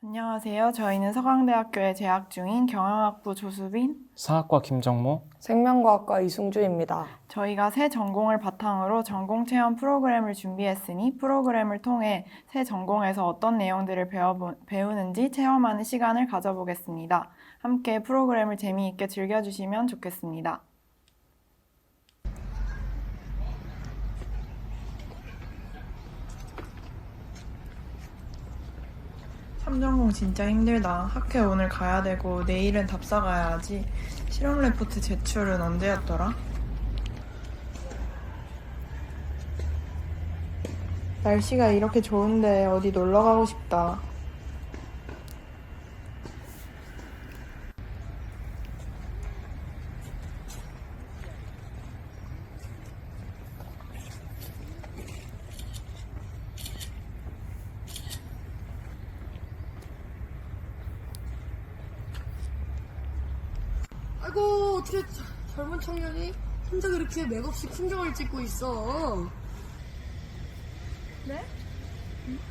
안녕하세요. 저희는 서강대학교에 재학 중인 경영학부 조수빈. 사학과 김정모. 생명과학과 이승주입니다. 저희가 새 전공을 바탕으로 전공 체험 프로그램을 준비했으니 프로그램을 통해 새 전공에서 어떤 내용들을 배우는지 체험하는 시간을 가져보겠습니다. 함께 프로그램을 재미있게 즐겨주시면 좋겠습니다. 삼전공 진짜 힘들다. 학회 오늘 가야 되고 내일은 답사 가야 하지. 실험 레포트 제출은 언제였더라? 날씨가 이렇게 좋은데 어디 놀러 가고 싶다. 아이고, 어떻게 젊은 청년이 혼자 그렇게 맥없이 풍경을 찍고 있어.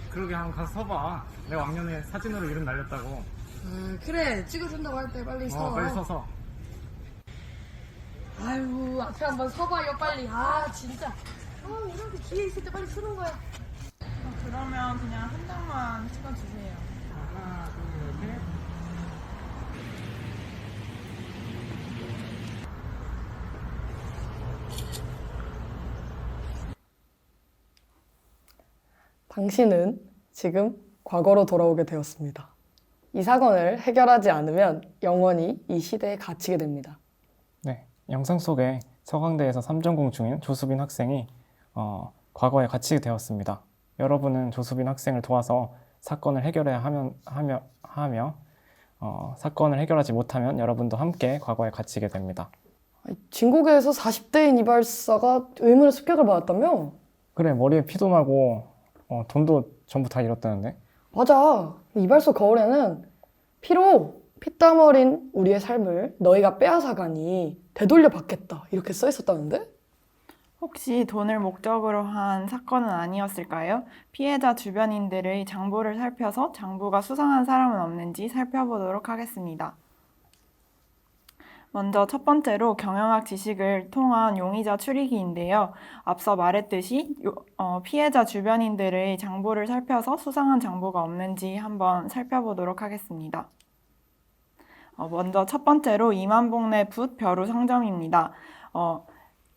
그러게 한번 가서 서봐. 내가 왕년에 사진으로 이름 날렸다고. 아, 그래, 찍어준다고 할 때 빨리 서. 빨리 서서. 아이고, 앞에 한번 서봐요, 빨리. 아, 진짜. 이렇게 기회 있을 때 빨리 서는 거야. 그러면 그냥 한 장만 찍어주세요. 하나, 둘, 셋. 당신은 지금 과거로 돌아오게 되었습니다. 이 사건을 해결하지 않으면 영원히 이 시대에 갇히게 됩니다. 네, 영상 속에 서강대에서 3전공 중인 조수빈 학생이 과거에 갇히게 되었습니다. 여러분은 조수빈 학생을 도와서 사건을 해결해야 하며 사건을 해결하지 못하면 여러분도 함께 과거에 갇히게 됩니다. 진국에서 40대인 이발사가 의문의 습격을 받았다며? 그래, 머리에 피도 나고 돈도 전부 다 잃었다는데? 맞아. 이발소 거울에는 피로 피땀 어린 우리의 삶을 너희가 빼앗아가니 되돌려 받겠다 이렇게 써 있었다는데? 혹시 돈을 목적으로 한 사건은 아니었을까요? 피해자 주변인들의 장부를 살펴서 장부가 수상한 사람은 없는지 살펴보도록 하겠습니다. 먼저 첫 번째로 경영학 지식을 통한 용의자 추리기인데요. 앞서 말했듯이 피해자 주변인들의 장부를 살펴서 수상한 장부가 없는지 한번 살펴보도록 하겠습니다. 먼저 첫 번째로 이만복내 붓 벼루 상점입니다.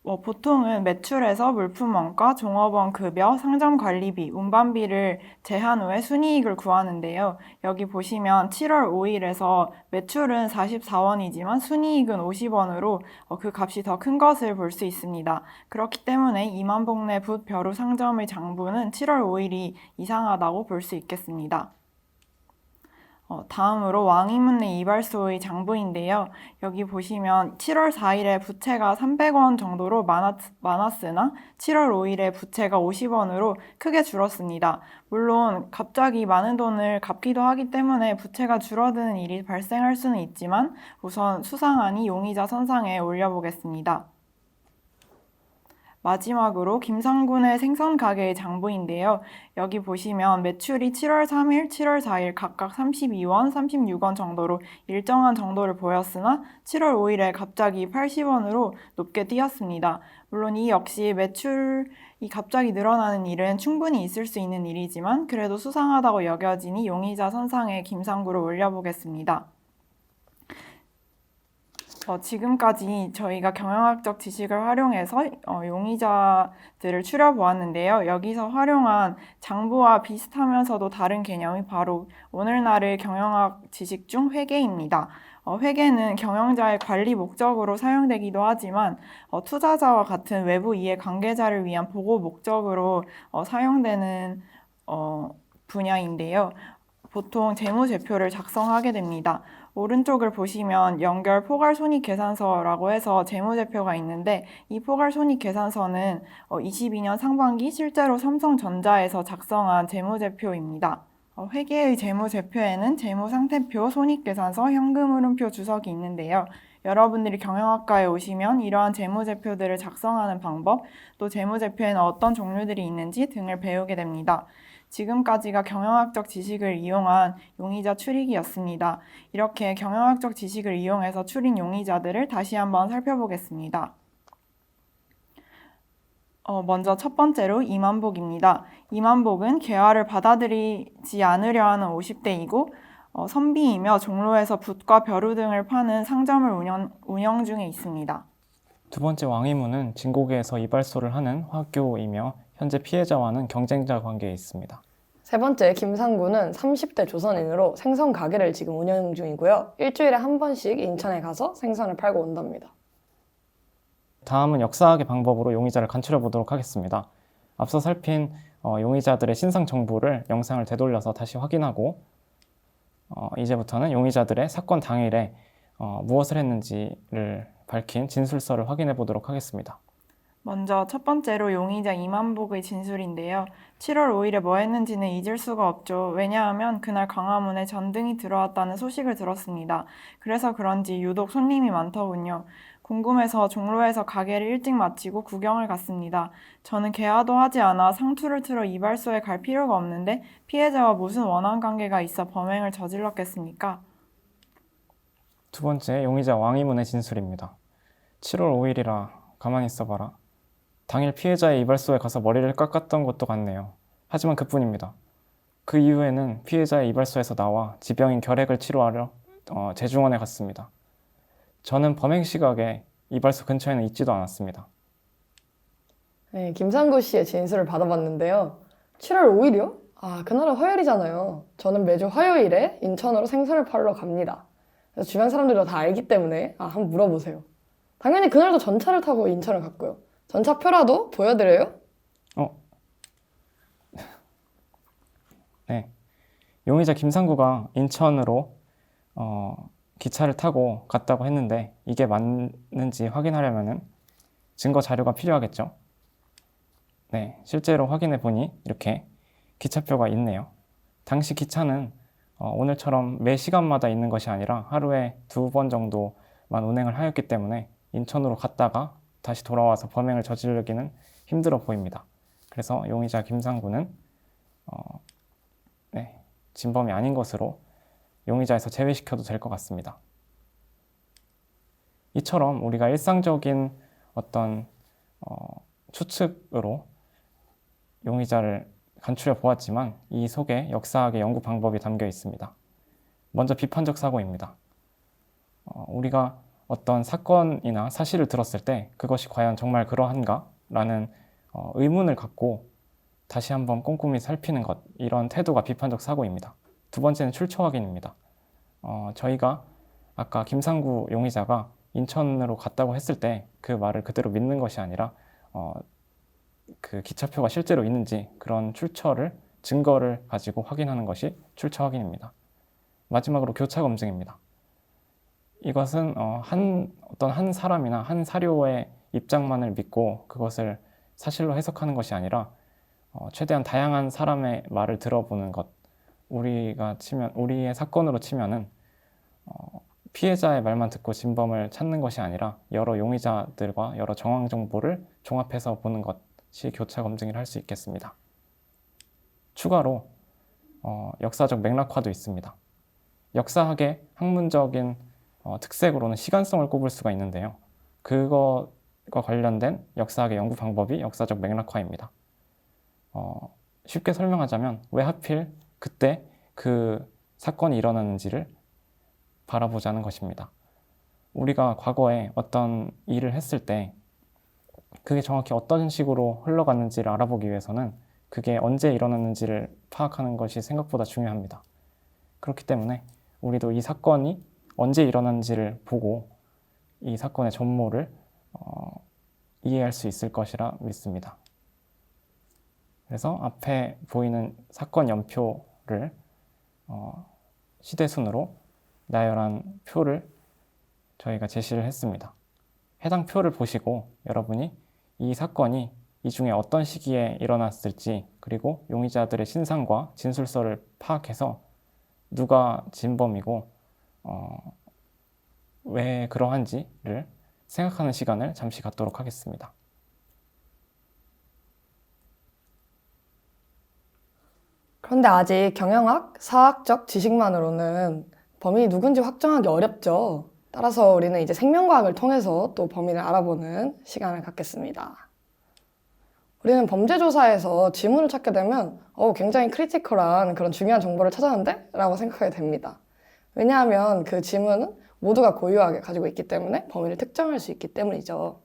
보통은 매출에서 물품 원가, 종업원 급여, 상점 관리비, 운반비를 제한 후에 순이익을 구하는데요. 여기 보시면 7월 5일에서 매출은 44원이지만 순이익은 50원으로 그 값이 더 큰 것을 볼 수 있습니다. 그렇기 때문에 이만복내 붓 벼루 상점의 장부는 7월 5일이 이상하다고 볼 수 있겠습니다. 다음으로 왕이문내 이발소의 장부인데요. 여기 보시면 7월 4일에 부채가 300원 정도로 많았으나 7월 5일에 부채가 50원으로 크게 줄었습니다. 물론 갑자기 많은 돈을 갚기도 하기 때문에 부채가 줄어드는 일이 발생할 수는 있지만 우선 수상한이 용의자 선상에 올려보겠습니다. 마지막으로 김상군의 생선 가게의 장부인데요. 여기 보시면 매출이 7월 3일, 7월 4일 각각 32원, 36원 정도로 일정한 정도를 보였으나 7월 5일에 갑자기 80원으로 높게 뛰었습니다. 물론 이 역시 매출이 갑자기 늘어나는 일은 충분히 있을 수 있는 일이지만 그래도 수상하다고 여겨지니 용의자 선상에 김상구를 올려보겠습니다. 지금까지 저희가 경영학적 지식을 활용해서 용의자들을 추려보았는데요. 여기서 활용한 장부와 비슷하면서도 다른 개념이 바로 오늘날의 경영학 지식 중 회계입니다. 회계는 경영자의 관리 목적으로 사용되기도 하지만 투자자와 같은 외부 이해 관계자를 위한 보고 목적으로 사용되는 분야인데요. 보통 재무제표를 작성하게 됩니다. 오른쪽을 보시면 연결 포괄손익계산서라고 해서 재무제표가 있는데 이 포괄손익계산서는 22년 상반기 실제로 삼성전자에서 작성한 재무제표입니다. 회계의 재무제표에는 재무상태표, 손익계산서, 현금흐름표 주석이 있는데요. 여러분들이 경영학과에 오시면 이러한 재무제표들을 작성하는 방법, 또 재무제표에는 어떤 종류들이 있는지 등을 배우게 됩니다. 지금까지가 경영학적 지식을 이용한 용의자 추리기였습니다. 이렇게 경영학적 지식을 이용해서 추린 용의자들을 다시 한번 살펴보겠습니다. 먼저 첫 번째로 이만복입니다. 이만복은 개화를 받아들이지 않으려 하는 50대이고 선비이며 종로에서 붓과 벼루 등을 파는 상점을 운영 중에 있습니다. 두 번째 왕이무는 진고개에서 이발소를 하는 화교이며 현재 피해자와는 경쟁자 관계에 있습니다. 세 번째 김상구는 30대 조선인으로 생선 가게를 지금 운영 중이고요. 일주일에 한 번씩 인천에 가서 생선을 팔고 온답니다. 다음은 역사학의 방법으로 용의자를 간추려 보도록 하겠습니다. 앞서 살핀 용의자들의 신상 정보를 영상을 되돌려서 다시 확인하고 이제부터는 용의자들의 사건 당일에 무엇을 했는지를 밝힌 진술서를 확인해 보도록 하겠습니다. 먼저 첫 번째로 용의자 이만복의 진술인데요. 7월 5일에 뭐 했는지는 잊을 수가 없죠. 왜냐하면 그날 광화문에 전등이 들어왔다는 소식을 들었습니다. 그래서 그런지 유독 손님이 많더군요. 궁금해서 종로에서 가게를 일찍 마치고 구경을 갔습니다. 저는 개화도 하지 않아 상투를 틀어 이발소에 갈 필요가 없는데 피해자와 무슨 원한 관계가 있어 범행을 저질렀겠습니까? 두 번째 용의자 왕이문의 진술입니다. 7월 5일이라 가만히 있어봐라. 당일 피해자의 이발소에 가서 머리를 깎았던 것도 같네요. 하지만 그뿐입니다. 그 이후에는 피해자의 이발소에서 나와 지병인 결핵을 치료하려 제중원에 갔습니다. 저는 범행 시각에 이발소 근처에는 있지도 않았습니다. 네, 김상구 씨의 진술을 받아봤는데요. 7월 5일이요? 그날은 화요일이잖아요. 저는 매주 화요일에 인천으로 생선을 팔러 갑니다. 그래서 주변 사람들도 다 알기 때문에 한번 물어보세요. 당연히 그날도 전차를 타고 인천을 갔고요. 전차표라도 보여드려요? 네, 용의자 김상구가 인천으로 기차를 타고 갔다고 했는데 이게 맞는지 확인하려면 증거 자료가 필요하겠죠. 네, 실제로 확인해 보니 이렇게 기차표가 있네요. 당시 기차는 오늘처럼 매 시간마다 있는 것이 아니라 하루에 2번 정도만 운행을 하였기 때문에 인천으로 갔다가 다시 돌아와서 범행을 저지르기는 힘들어 보입니다. 그래서 용의자 김상구는 진범이 아닌 것으로 용의자에서 제외시켜도 될 것 같습니다. 이처럼 우리가 일상적인 어떤 추측으로 용의자를 간추려 보았지만 이 속에 역사학의 연구 방법이 담겨 있습니다. 먼저 비판적 사고입니다. 우리가 어떤 사건이나 사실을 들었을 때 그것이 과연 정말 그러한가? 라는 의문을 갖고 다시 한번 꼼꼼히 살피는 것, 이런 태도가 비판적 사고입니다. 두 번째는 출처 확인입니다. 저희가 아까 김상구 용의자가 인천으로 갔다고 했을 때 그 말을 그대로 믿는 것이 아니라 그 기차표가 실제로 있는지 그런 출처를, 증거를 가지고 확인하는 것이 출처 확인입니다. 마지막으로 교차 검증입니다. 이것은 어떤 한 사람이나 한 사료의 입장만을 믿고 그것을 사실로 해석하는 것이 아니라 최대한 다양한 사람의 말을 들어보는 것. 우리의 사건으로 치면은 피해자의 말만 듣고 진범을 찾는 것이 아니라 여러 용의자들과 여러 정황 정보를 종합해서 보는 것이 교차 검증을 할 수 있겠습니다. 추가로 역사적 맥락화도 있습니다. 역사학의 학문적인 특색으로는 시간성을 꼽을 수가 있는데요. 그것과 관련된 역사학의 연구 방법이 역사적 맥락화입니다. 쉽게 설명하자면 왜 하필 그때 그 사건이 일어났는지를 바라보자는 것입니다. 우리가 과거에 어떤 일을 했을 때 그게 정확히 어떤 식으로 흘러갔는지를 알아보기 위해서는 그게 언제 일어났는지를 파악하는 것이 생각보다 중요합니다. 그렇기 때문에 우리도 이 사건이 언제 일어났는지를 보고 이 사건의 전모를 이해할 수 있을 것이라 믿습니다. 그래서 앞에 보이는 사건 연표를 시대순으로 나열한 표를 저희가 제시를 했습니다. 해당 표를 보시고 여러분이 이 사건이 이 중에 어떤 시기에 일어났을지, 그리고 용의자들의 신상과 진술서를 파악해서 누가 진범이고 왜 그러한지를 생각하는 시간을 잠시 갖도록 하겠습니다. 그런데 아직 경영학, 사학적 지식만으로는 범인이 누군지 확정하기 어렵죠. 따라서 우리는 이제 생명과학을 통해서 또 범인을 알아보는 시간을 갖겠습니다. 우리는 범죄 조사에서 지문을 찾게 되면 굉장히 크리티컬한 그런 중요한 정보를 찾았는데? 라고 생각하게 됩니다. 왜냐하면 그 지문은 모두가 고유하게 가지고 있기 때문에 범인을 특정할 수 있기 때문이죠.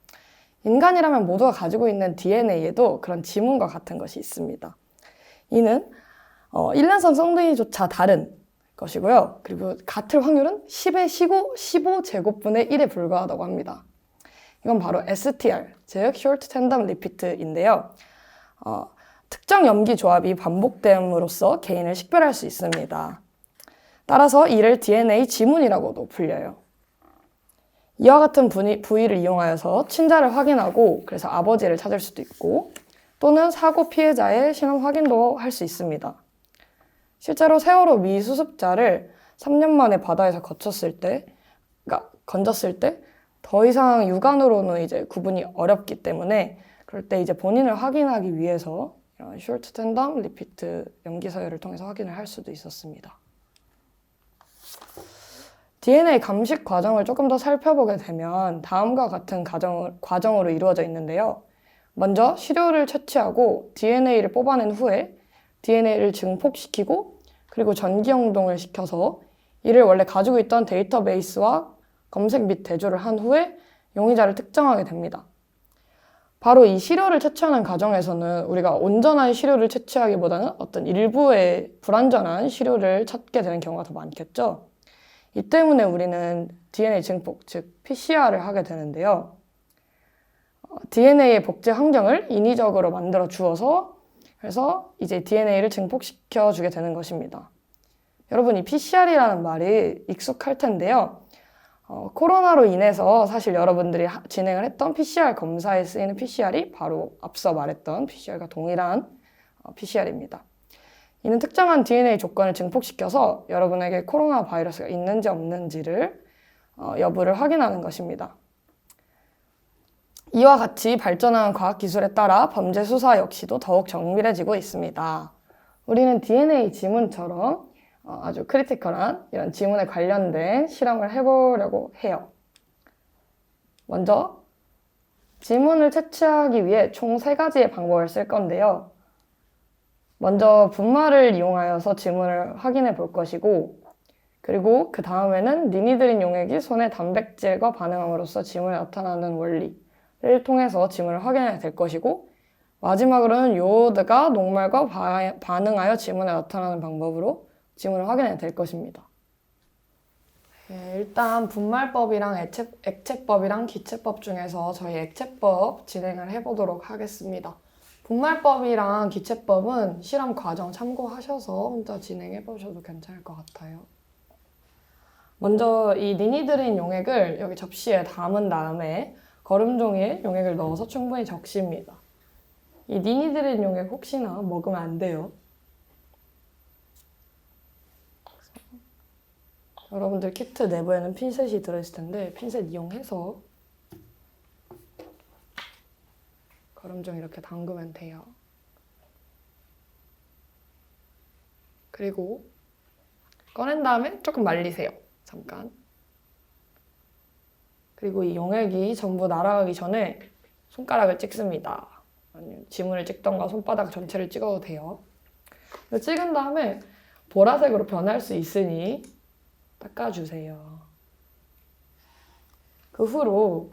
인간이라면 모두가 가지고 있는 DNA에도 그런 지문과 같은 것이 있습니다. 이는 일란성 쌍둥이조차 다른 것이고요. 그리고 같을 확률은 10의 15제곱분의 1에 불과하다고 합니다. 이건 바로 STR, 즉 Short Tandem Repeat인데요. 특정 염기 조합이 반복됨으로써 개인을 식별할 수 있습니다. 따라서 이를 DNA 지문이라고도 불려요. 이와 같은 부위를 이용하여서 친자를 확인하고 그래서 아버지를 찾을 수도 있고 또는 사고 피해자의 신원 확인도 할 수 있습니다. 실제로 세월호 미수습자를 3년 만에 바다에서 건졌을 때 더 이상 육안으로는 이제 구분이 어렵기 때문에 그럴 때 이제 본인을 확인하기 위해서 이런 Short Tandem Repeat 염기 서열을 통해서 확인을 할 수도 있었습니다. DNA 감식 과정을 조금 더 살펴보게 되면 다음과 같은 과정으로 이루어져 있는데요. 먼저 시료를 채취하고 DNA를 뽑아낸 후에 DNA를 증폭시키고 그리고 전기영동을 시켜서 이를 원래 가지고 있던 데이터베이스와 검색 및 대조를 한 후에 용의자를 특정하게 됩니다. 바로 이 시료를 채취하는 과정에서는 우리가 온전한 시료를 채취하기보다는 어떤 일부의 불완전한 시료를 찾게 되는 경우가 더 많겠죠. 이 때문에 우리는 DNA 증폭, 즉 PCR을 하게 되는데요. DNA의 복제 환경을 인위적으로 만들어 주어서 그래서 이제 DNA를 증폭시켜 주게 되는 것입니다. 여러분, 이 PCR이라는 말이 익숙할 텐데요. 코로나로 인해서 사실 여러분들이 진행을 했던 PCR 검사에 쓰이는 PCR이 바로 앞서 말했던 PCR과 동일한 PCR입니다. 이는 특정한 DNA 조건을 증폭시켜서 여러분에게 코로나 바이러스가 있는지 없는지를 여부를 확인하는 것입니다. 이와 같이 발전한 과학기술에 따라 범죄 수사 역시도 더욱 정밀해지고 있습니다. 우리는 DNA 지문처럼 아주 크리티컬한 이런 지문에 관련된 실험을 해보려고 해요. 먼저 지문을 채취하기 위해 총 3가지의 방법을 쓸 건데요. 먼저 분말을 이용하여서 지문을 확인해 볼 것이고 그리고 그 다음에는 니니드린 용액이 손의 단백질과 반응함으로써 지문에 나타나는 원리를 통해서 지문을 확인해야 될 것이고 마지막으로는 요오드가 녹말과 반응하여 지문에 나타나는 방법으로 지문을 확인해야 될 것입니다. 일단 분말법이랑 액체법이랑 기체법 중에서 저희 액체법 진행을 해보도록 하겠습니다. 분말법이랑 기체법은 실험 과정 참고하셔서 혼자 진행해보셔도 괜찮을 것 같아요. 먼저 이 니니드린 용액을 여기 접시에 담은 다음에 거름종이에 용액을 넣어서 충분히 적십니다. 이 니니드린 용액 혹시나 먹으면 안 돼요. 여러분들 키트 내부에는 핀셋이 들어있을 텐데 핀셋 이용해서 거름종 이렇게 담그면 돼요. 그리고 꺼낸 다음에 조금 말리세요. 잠깐. 그리고 이 용액이 전부 날아가기 전에 손가락을 찍습니다. 아니면 지문을 찍던가 손바닥 전체를 찍어도 돼요. 찍은 다음에 보라색으로 변할 수 있으니 닦아주세요. 그 후로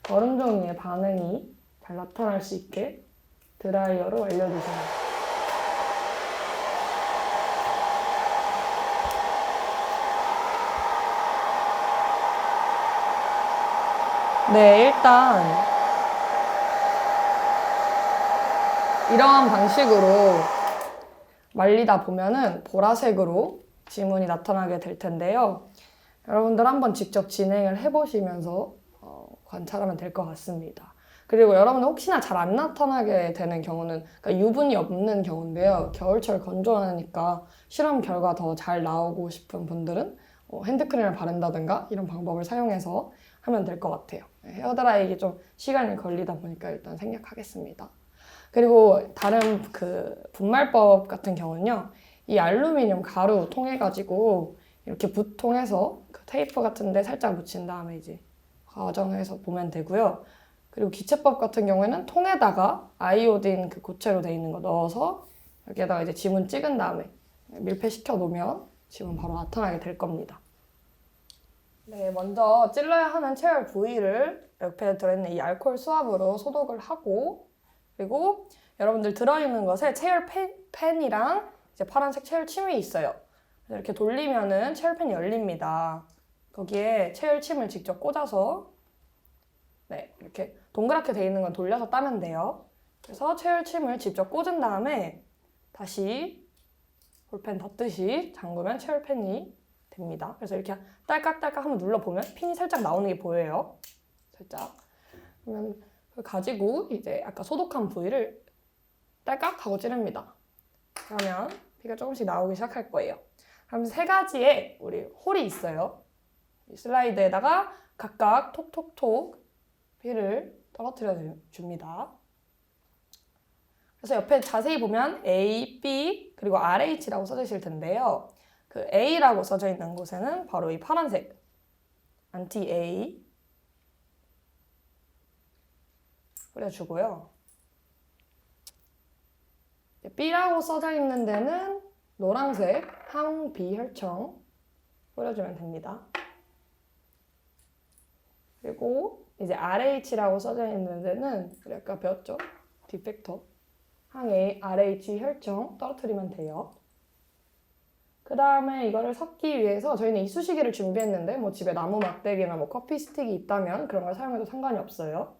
거름종이의 반응이 잘 나타날 수 있게 드라이어로 얼려주세요. 네, 일단 이러한 방식으로 말리다 보면은 보라색으로 지문이 나타나게 될 텐데요. 여러분들 한번 직접 진행을 해보시면서 관찰하면 될 것 같습니다. 그리고 여러분들 혹시나 잘 안 나타나게 되는 경우는 그러니까 유분이 없는 경우인데요. 겨울철 건조하니까 실험 결과 더 잘 나오고 싶은 분들은 핸드크림을 바른다든가 이런 방법을 사용해서 하면 될 것 같아요. 헤어드라이기 좀 시간이 걸리다 보니까 일단 생략하겠습니다. 그리고 다른 그 분말법 같은 경우는요. 이 알루미늄 가루 통해 가지고 이렇게 붓통해서 그 테이프 같은데 살짝 묻힌 다음에 이제 과정해서 보면 되고요. 그리고 기체법 같은 경우에는 통에다가 아이오딘 그 고체로 되어 있는 거 넣어서 여기에다가 이제 지문 찍은 다음에 밀폐시켜 놓으면 지문 바로 나타나게 될 겁니다. 네, 먼저 찔러야 하는 체열 부위를 옆에 들어있는 이 알코올 수압으로 소독을 하고, 그리고 여러분들 들어있는 것에 체열 펜이랑 이제 파란색 체열 침이 있어요. 이렇게 돌리면은 체열펜이 열립니다. 거기에 체열침을 직접 꽂아서 네, 이렇게 동그랗게 돼 있는 건 돌려서 따면 돼요. 그래서 체열침을 직접 꽂은 다음에 다시 볼펜 닫듯이 잠그면 체열펜이 됩니다. 그래서 이렇게 딸깍딸깍 한번 눌러보면 핀이 살짝 나오는 게 보여요. 살짝. 그러면 그걸 가지고 이제 아까 소독한 부위를 딸깍 하고 찌릅니다. 그러면 피가 조금씩 나오기 시작할 거예요. 그럼 세 가지의 우리 홀이 있어요. 이 슬라이드에다가 각각 톡톡톡 피를 떨어뜨려 줍니다. 그래서 옆에 자세히 보면 A, B, 그리고 RH라고 써져 있을 텐데요. 그 A라고 써져 있는 곳에는 바로 이 파란색 안티-A 뿌려주고요. B라고 써져 있는 데는 노란색 항비혈청 뿌려주면 됩니다. 그리고 이제 RH라고 써져 있는 데는 우리 아까 배웠죠? 디펙터 RH 혈청 떨어뜨리면 돼요. 그 다음에 이거를 섞기 위해서 저희는 이쑤시개를 준비했는데 뭐 집에 나무 막대기나 뭐 커피 스틱이 있다면 그런 걸 사용해도 상관이 없어요.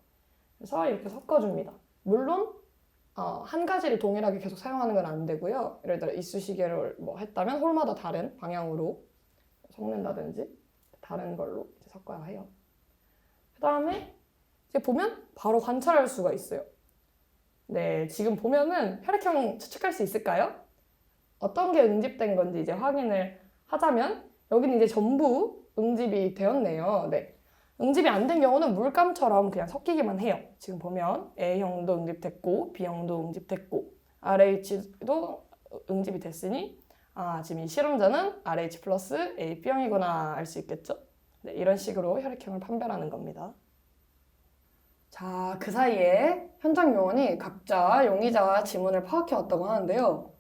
그래서 이렇게 섞어줍니다. 물론 한 가지를 동일하게 계속 사용하는 건 안 되고요. 예를 들어 이쑤시개를 뭐 했다면 홀마다 다른 방향으로 섞는다든지 다른 걸로 이제 섞어야 해요. 그 다음에 이제 보면 바로 관찰할 수가 있어요. 네, 지금 보면은 혈액형 추측할 수 있을까요? 어떤 게 응집된 건지 이제 확인을 하자면 여기는 이제 전부 응집이 되었네요. 네. 응집이 안 된 경우는 물감처럼 그냥 섞이기만 해요. 지금 보면 A형도 응집됐고 B형도 응집됐고 RH도 응집이 됐으니 지금 이 실험자는 RH 플러스 AB형이구나 알 수 있겠죠? 네, 이런 식으로 혈액형을 판별하는 겁니다. 자, 그 사이에 현장 요원이 각자 용의자와 지문을 파악해 왔다고 하는데요.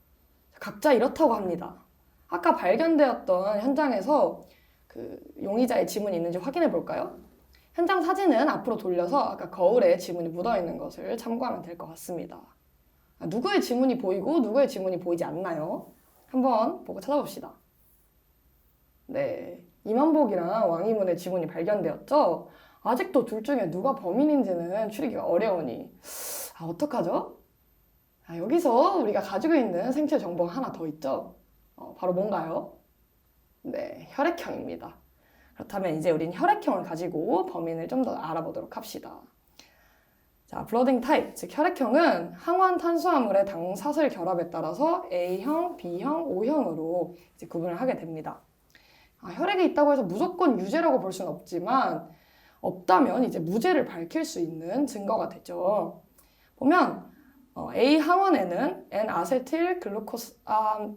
각자 이렇다고 합니다. 아까 발견되었던 현장에서 그 용의자의 지문이 있는지 확인해 볼까요? 현장 사진은 앞으로 돌려서 아까 거울에 지문이 묻어 있는 것을 참고하면 될 것 같습니다. 누구의 지문이 보이고 누구의 지문이 보이지 않나요? 한번 보고 찾아봅시다. 네, 이만복이랑 왕이문의 지문이 발견되었죠? 아직도 둘 중에 누가 범인인지는 추리기가 어려우니 어떡하죠? 여기서 우리가 가지고 있는 생체 정보가 하나 더 있죠? 바로 뭔가요? 네, 혈액형입니다. 그렇다면 이제 우린 혈액형을 가지고 범인을 좀 더 알아보도록 합시다. 자, 블러딩 타입, 즉 혈액형은 항원 탄수화물의 당사슬 결합에 따라서 A형, B형, O형으로 이제 구분을 하게 됩니다. 혈액에 있다고 해서 무조건 유죄라고 볼 수는 없지만 없다면 이제 무죄를 밝힐 수 있는 증거가 되죠. 보면 A 항원에는 N-아세틸 글루코사민이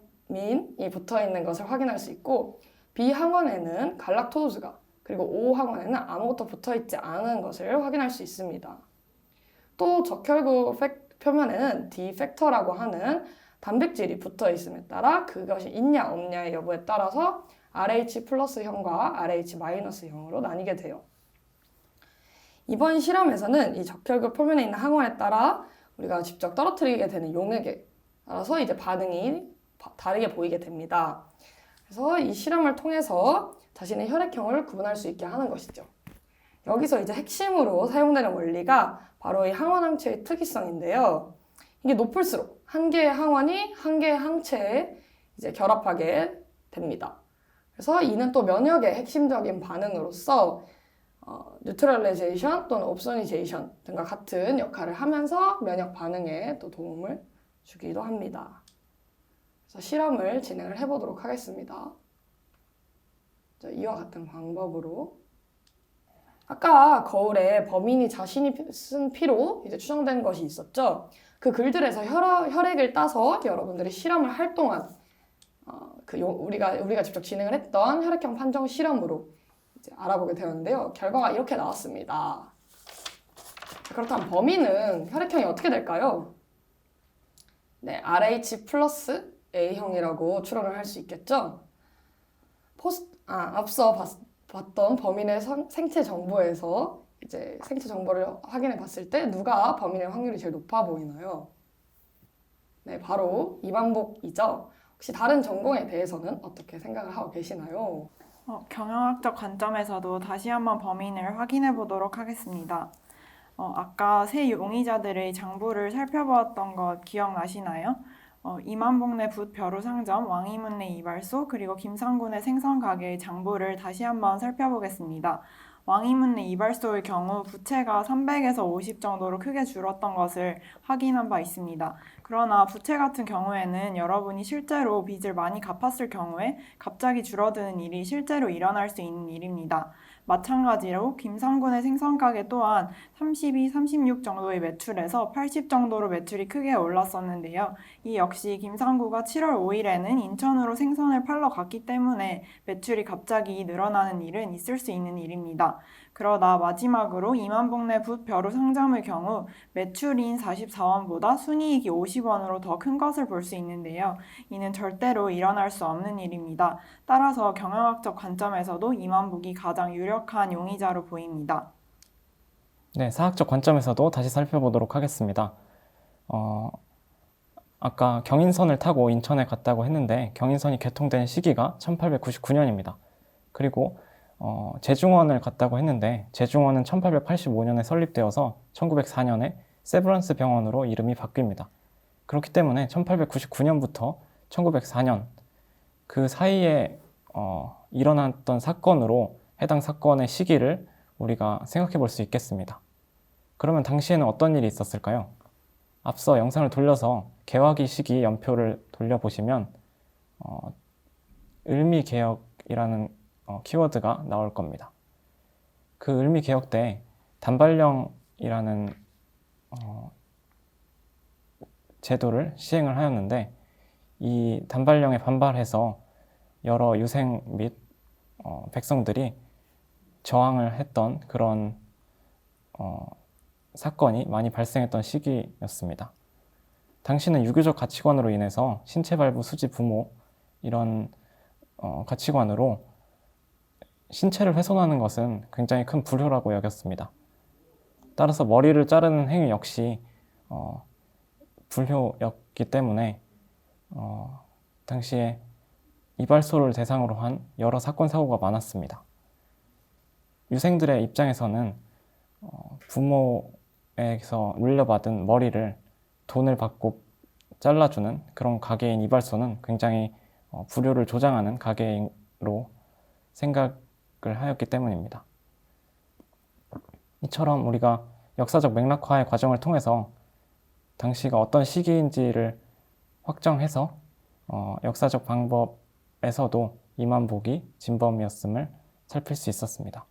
붙어 있는 것을 확인할 수 있고 B 항원에는 갈락토즈가 그리고 O 항원에는 아무것도 붙어 있지 않은 것을 확인할 수 있습니다. 또 적혈구 표면에는 D 팩터라고 하는 단백질이 붙어 있음에 따라 그것이 있냐 없냐의 여부에 따라서 RH 플러스형과 RH 마이너스형으로 나뉘게 돼요. 이번 실험에서는 이 적혈구 표면에 있는 항원에 따라 우리가 직접 떨어뜨리게 되는 용액에 따라서 이제 반응이 다르게 보이게 됩니다. 그래서 이 실험을 통해서 자신의 혈액형을 구분할 수 있게 하는 것이죠. 여기서 이제 핵심으로 사용되는 원리가 바로 이 항원 항체의 특이성인데요. 이게 높을수록 한 개의 항원이 한 개의 항체에 이제 결합하게 됩니다. 그래서 이는 또 면역의 핵심적인 반응으로서 뉴트럴라이제이션 또는 옵소니제이션 등과 같은 역할을 하면서 면역 반응에 또 도움을 주기도 합니다. 그래서 실험을 진행을 해보도록 하겠습니다. 이와 같은 방법으로 아까 거울에 범인이 자신이 쓴 피로 이제 추정된 것이 있었죠. 그 글들에서 혈액을 따서 여러분들이 실험을 할 동안 우리가 직접 진행을 했던 혈액형 판정 실험으로 이제 알아보게 되었는데요. 결과가 이렇게 나왔습니다. 그렇다면 범인은 혈액형이 어떻게 될까요? 네, RH 플러스 A형이라고 추론을 할 수 있겠죠? 앞서 봤던 범인의 생체 정보에서 이제 생체 정보를 확인해 봤을 때 누가 범인의 확률이 제일 높아 보이나요? 네, 바로 이만복이죠. 혹시 다른 전공에 대해서는 어떻게 생각을 하고 계시나요? 경영학적 관점에서도 다시 한번 범인을 확인해 보도록 하겠습니다. 아까 세 용의자들의 장부를 살펴보았던 것 기억나시나요? 이만복 내 붓 벼루 상점, 왕이문 내 이발소, 그리고 김상군의 생선 가게의 장부를 다시 한번 살펴보겠습니다. 왕이문 내 이발소의 경우 부채가 300에서 50 정도로 크게 줄었던 것을 확인한 바 있습니다. 그러나 부채 같은 경우에는 여러분이 실제로 빚을 많이 갚았을 경우에 갑자기 줄어드는 일이 실제로 일어날 수 있는 일입니다. 마찬가지로 김상군의 생선가게 또한 32, 36 정도의 매출에서 80 정도로 매출이 크게 올랐었는데요. 이 역시 김상구가 7월 5일에는 인천으로 생선을 팔러 갔기 때문에 매출이 갑자기 늘어나는 일은 있을 수 있는 일입니다. 그러다 마지막으로 이만복 내 붓 벼루 상점의 경우 매출인 44원보다 순이익이 50원으로 더 큰 것을 볼 수 있는데요. 이는 절대로 일어날 수 없는 일입니다. 따라서 경영학적 관점에서도 이만복이 가장 유력한 용의자로 보입니다. 네, 사학적 관점에서도 다시 살펴보도록 하겠습니다. 아까 경인선을 타고 인천에 갔다고 했는데 경인선이 개통된 시기가 1899년입니다. 그리고 제중원을 갔다고 했는데 제중원은 1885년에 설립되어서 1904년에 세브란스 병원으로 이름이 바뀝니다. 그렇기 때문에 1899년부터 1904년 그 사이에 일어났던 사건으로 해당 사건의 시기를 우리가 생각해 볼 수 있겠습니다. 그러면 당시에는 어떤 일이 있었을까요? 앞서 영상을 돌려서 개화기 시기 연표를 돌려보시면 을미개혁이라는 키워드가 나올 겁니다. 그 을미개혁 때 단발령이라는 제도를 시행을 하였는데 이 단발령에 반발해서 여러 유생 및 백성들이 저항을 했던 그런 사건이 많이 발생했던 시기였습니다. 당시는 유교적 가치관으로 인해서 신체 발부, 수지, 부모 이런 가치관으로 신체를 훼손하는 것은 굉장히 큰 불효라고 여겼습니다. 따라서 머리를 자르는 행위 역시 불효였기 때문에 당시에 이발소를 대상으로 한 여러 사건 사고가 많았습니다. 유생들의 입장에서는 부모에게서 물려받은 머리를 돈을 받고 잘라주는 그런 가게인 이발소는 굉장히 불효를 조장하는 가게로 생각을 하였기 때문입니다. 이처럼 우리가 역사적 맥락화의 과정을 통해서 당시가 어떤 시기인지를 확정해서 역사적 방법에서도 이만복이 진범이었음을 살필 수 있었습니다.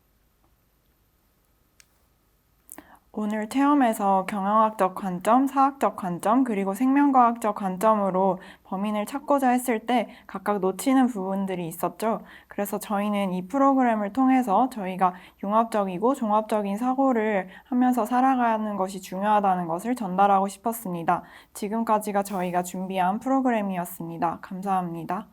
오늘 체험에서 경영학적 관점, 사학적 관점, 그리고 생명과학적 관점으로 범인을 찾고자 했을 때 각각 놓치는 부분들이 있었죠. 그래서 저희는 이 프로그램을 통해서 저희가 융합적이고 종합적인 사고를 하면서 살아가는 것이 중요하다는 것을 전달하고 싶었습니다. 지금까지가 저희가 준비한 프로그램이었습니다. 감사합니다.